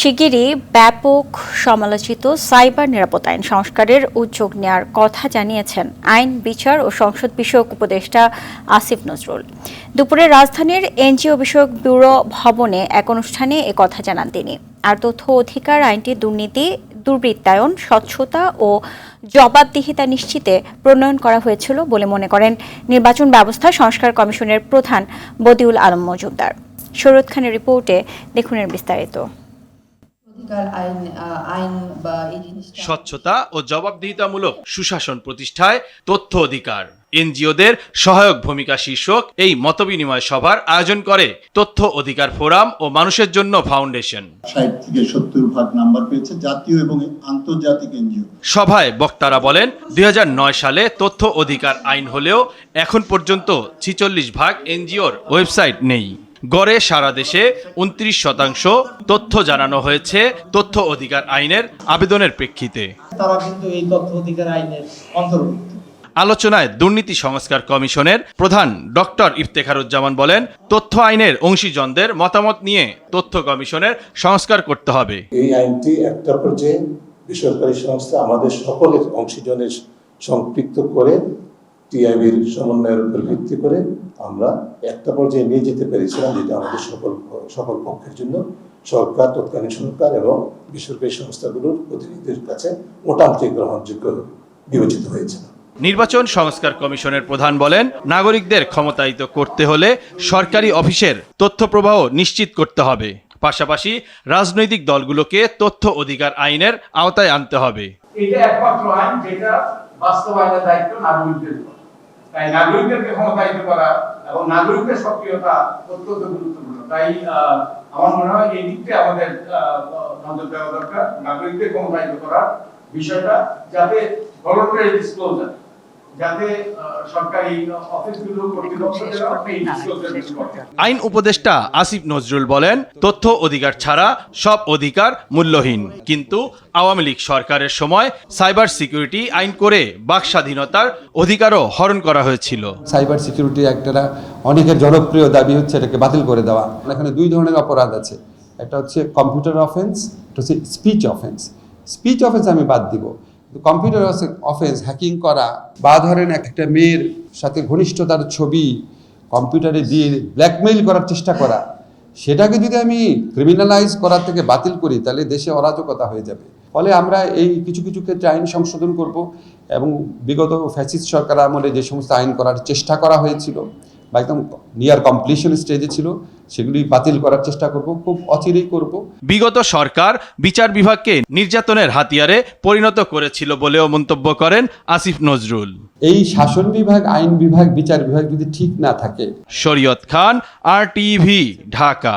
শিগগিরই ব্যাপক সমালোচিত সাইবার নিরাপত্তা আইন সংস্কারের উদ্যোগ নেওয়ার কথা জানিয়েছেন আইন, বিচার ও সংসদ বিষয়ক উপদেষ্টা আসিফ নজরুল। দুপুরে রাজধানীর এনজিও বিষয়ক ব্যুরো ভবনে এক অনুষ্ঠানে একথা জানান তিনি। আর তথ্য অধিকার আইনটি দুর্নীতি, দুর্বৃত্তায়ন, স্বচ্ছতা ও জবাবদিহিতা নিশ্চিতে প্রণয়ন করা হয়েছিল বলে মনে করেন নির্বাচন ব্যবস্থা সংস্কার কমিশনের প্রধান বদিউল আলম মজুমদার। শরীয়ত খানের রিপোর্টে দেখুন এর বিস্তারিত। স্বচ্ছতা ও জবাবদিহিতামূলক সুশাসন প্রতিষ্ঠায় তথ্য অধিকার, এনজিওদের সহায়ক ভূমিকা শীর্ষক এই মতবিনিময় সভার আয়োজন করে তথ্য অধিকার ফোরাম ও মানুষের জন্য ফাউন্ডেশন। 60 থেকে 70% নাম্বার পেয়েছে জাতীয় এবং আন্তর্জাতিক এনজিও। সভায় বক্তারা বলেন, 2009 সালে তথ্য অধিকার আইন হলেও এখন পর্যন্ত 46% এনজিওর ওয়েবসাইট নেই। গড়ে সারা দেশে 29% তথ্য জানানো হয়েছে তথ্য অধিকার আইনের আবেদনের প্রেক্ষিতে। তারা কিন্তু এই তথ্য অধিকার আইনের অন্তর্ভুক্ত। আলোচনায় দুর্নীতি সংস্কার কমিশনের প্রধান ডক্টর ইফতেখারুজ্জামান বলেন, তথ্য আইনের অংশীজনদের মতামত নিয়ে তথ্য কমিশনের সংস্কার করতে হবে। এই আইনটি একটা পর্যায়ে বেসরকারি সংস্থা আমাদের সকলের অংশীজনের সম্পৃক্ত করে টিআইবির সমন্বয়ের উপর ভিত্তি করে আমরা একটা পর্যায়ে নিয়ে যেতে পেরেছিলাম, যেটা আমাদের সকল পক্ষের জন্য সরকার, তৎকালীন সরকার এবং বেসরকারি সংস্থাগুলোর প্রতিনিধিদের কাছে মোটামুটি গ্রহণযোগ্য বিবেচিত হয়েছিল। নির্বাচন সংস্কার কমিশনের প্রধান বলেন, নাগরিকদের ক্ষমতায়িত করতে হলে সরকারি অফিসের তথ্য প্রবাহ নিশ্চিত করতে হবে। পাশাপাশি রাজনৈতিক দলগুলোকে তথ্য অধিকার আইনের আওতায় আনতে হবে। এটা একমাত্র আইন যেটা বাস্তবায়নের দায়িত্ব নাগরিকদের। তাই নাগরিকদেরকে ক্ষমতায়িত করা এবং নাগরিকদের সক্রিয়তা অত্যন্ত গুরুত্বপূর্ণ। তাই আমার মনে হয় এই দিকটা আমাদের নজর দেওয়া দরকার, নাগরিকদের ক্ষমতায়িত করার বিষয়টা, যাতে ভলান্টারি ডিসক্লোজার, যাতে সরকারি অফিসগুলো কর্তৃপক্ষরা এই ডিসক্লোজার করে। আইন উপদেষ্টা আসিফ নজরুল বলেন, তথ্য অধিকার ছাড়া সব অধিকার মূল্যহীন। কিন্তু আওয়ামী লীগ সরকারের সময় সাইবার সিকিউরিটি আইন করে বাক স্বাধীনতার অধিকারও হরণ করা হয়েছিল। সাইবার সিকিউরিটি একটা অনেকের জনপ্রিয় দাবি হচ্ছে এটাকে বাতিল করে দেওয়া। এখানে দুই ধরনের অপরাধ আছে, একটা হচ্ছে কম্পিউটার অফেন্স, একটা হচ্ছে স্পিচ অফেন্স। স্পিচ অফেন্স আমি বাদ দিব, কম্পিউটার অফেন্স, হ্যাকিং করা বা ধরেন একটা মেয়ের সাথে ঘনিষ্ঠতার ছবি কম্পিউটারে দিয়ে ব্ল্যাকমেইল করার চেষ্টা করা, সেটাকে যদি আমি ক্রিমিনালাইজ করার থেকে বাতিল করি তাহলে দেশে অরাজকতা হয়ে যাবে। ফলে আমরা এই কিছু কিছু ক্ষেত্রে আইন সংশোধন করব এবং বিগত ফ্যাসিস্ট সরকার আমলে যে সমস্ত আইন করার চেষ্টা করা হয়েছিল বা একদম নিয়ার কমপ্লিশন স্টেজে ছিল সেগুলি বাতিল করার চেষ্টা করব, খুব অচিরেই করব। বিগত সরকার বিচার বিভাগকে নির্যাতনের হাতিয়ারে পরিণত করেছিল বলেও মন্তব্য করেন আসিফ নজরুল। এই শাসন বিভাগ, আইন বিভাগ, বিচার বিভাগ যদি ঠিক না থাকে। শরীয়ত খান, RTV, ঢাকা।